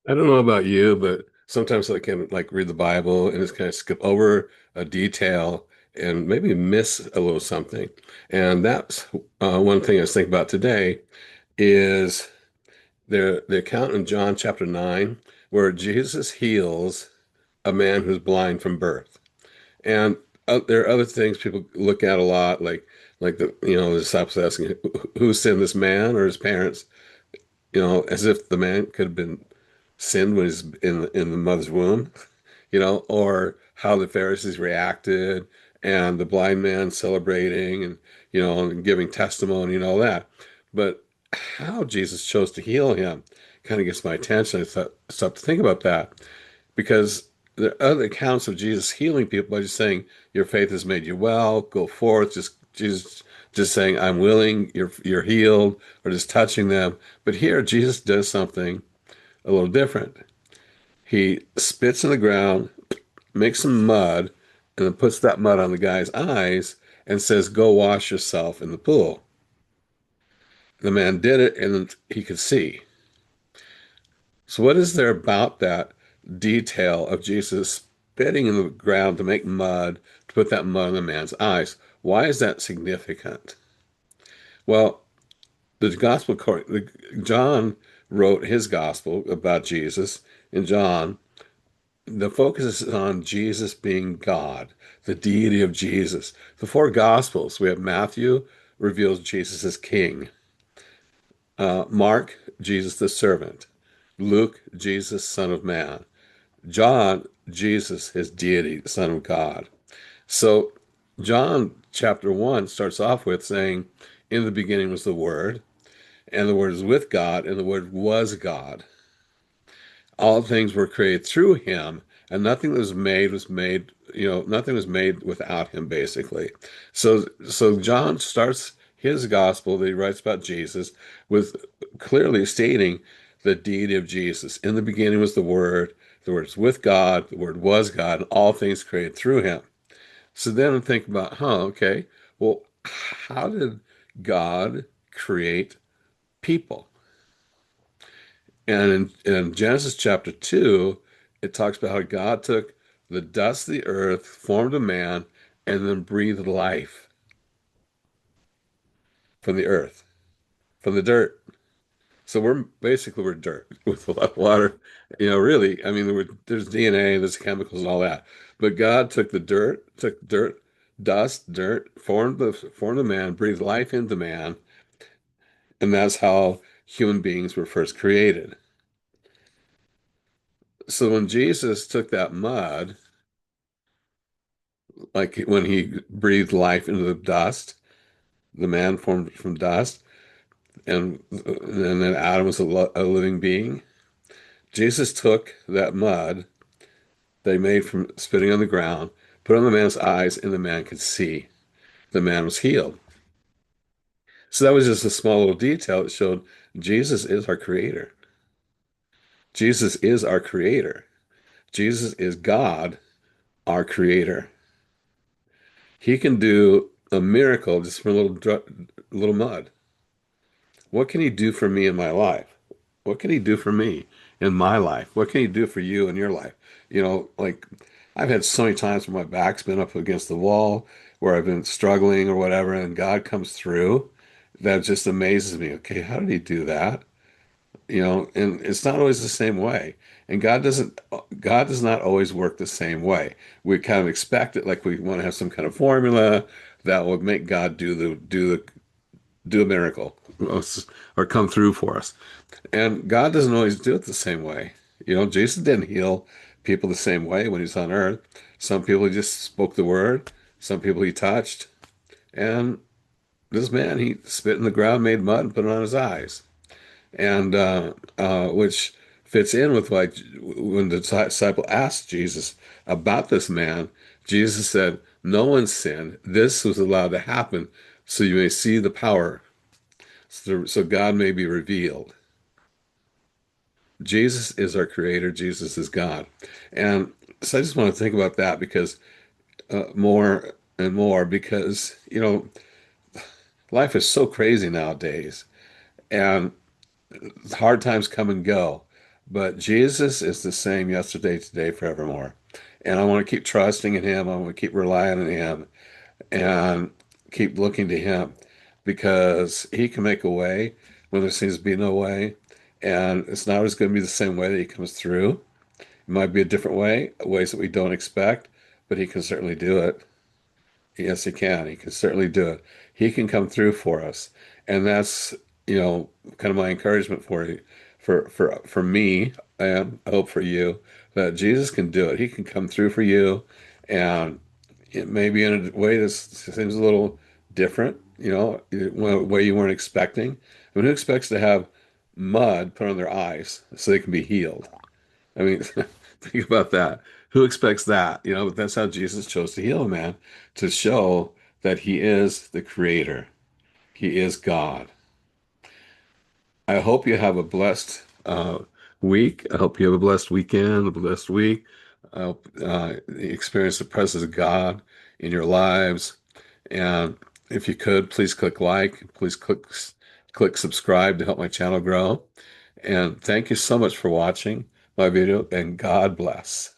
I don't know about you, but sometimes I can like read the Bible and just kind of skip over a detail and maybe miss a little something. And that's one thing I was thinking about today is the account in John chapter 9 where Jesus heals a man who's blind from birth. And there are other things people look at a lot, like the disciples asking who sinned, this man or his parents, as if the man could have been sinned when he's in the mother's womb, or how the Pharisees reacted and the blind man celebrating and giving testimony and all that. But how Jesus chose to heal him kind of gets my attention. Stopped to think about that because there are other accounts of Jesus healing people by just saying, "Your faith has made you well. Go forth." Just Jesus just saying, "I'm willing. You're healed," or just touching them. But here Jesus does something a little different. He spits in the ground, makes some mud, and then puts that mud on the guy's eyes and says, "Go wash yourself in the pool." The man did it and he could see. So, what is there about that detail of Jesus spitting in the ground to make mud, to put that mud on the man's eyes? Why is that significant? Well, the John wrote his gospel about Jesus in John. The focus is on Jesus being God, the deity of Jesus. The four Gospels, we have Matthew reveals Jesus as King, Mark, Jesus the servant, Luke, Jesus, Son of Man, John, Jesus, his deity, Son of God. So, John chapter 1 starts off with saying, "In the beginning was the Word, and the Word is with God, and the Word was God. All things were created through him, and nothing that was made, nothing was made without him, basically." So John starts his gospel that he writes about Jesus with clearly stating the deity of Jesus. In the beginning was the Word was with God, the Word was God, and all things created through him. So then I'm thinking about, okay, well, how did God create people? And in Genesis chapter 2, it talks about how God took the dust of the earth, formed a man, and then breathed life from the earth, from the dirt. So we're dirt with a lot of water. Really, I mean, there's DNA, there's chemicals and all that. But God took dirt, dust, dirt, formed a man, breathed life into man, and that's how human beings were first created. So when Jesus took that mud, like when he breathed life into the dust, the man formed from dust, and then Adam was a living being. Jesus took that mud they made from spitting on the ground, put it on the man's eyes, and the man could see. The man was healed. So that was just a small little detail that showed Jesus is our creator. Jesus is our creator. Jesus is God, our creator. He can do a miracle just from little mud. What can he do for me in my life? What can he do for me in my life? What can he do for you in your life? Like I've had so many times where my back's been up against the wall, where I've been struggling or whatever, and God comes through. That just amazes me. Okay, how did he do that? And it's not always the same way. And God does not always work the same way. We kind of expect it, like we want to have some kind of formula that will make God do a miracle or come through for us. And God doesn't always do it the same way. Jesus didn't heal people the same way when he was on earth. Some people he just spoke the word, some people he touched. And this man, he spit in the ground, made mud, and put it on his eyes. And which fits in with like when the disciple asked Jesus about this man, Jesus said, "No one sinned. This was allowed to happen so you may see the power so God may be revealed." Jesus is our creator. Jesus is God. And so I just want to think about that because more and more because, life is so crazy nowadays and hard times come and go. But Jesus is the same yesterday, today, forevermore. And I want to keep trusting in him. I want to keep relying on him and keep looking to him because he can make a way when there seems to be no way. And it's not always going to be the same way that he comes through. It might be a different way, ways that we don't expect, but he can certainly do it. Yes, he can. He can certainly do it. He can come through for us. And that's, kind of my encouragement for you, for me, and I hope for you, that Jesus can do it. He can come through for you, and it may be in a way that seems a little different, a way you weren't expecting. I mean, who expects to have mud put on their eyes so they can be healed? I mean, think about that. Who expects that? But that's how Jesus chose to heal a man, to show that he is the creator. He is God. I hope you have a blessed week. I hope you have a blessed weekend, a blessed week. I hope you experience the presence of God in your lives. And if you could, please click like, please click subscribe to help my channel grow. And thank you so much for watching my video, and God bless.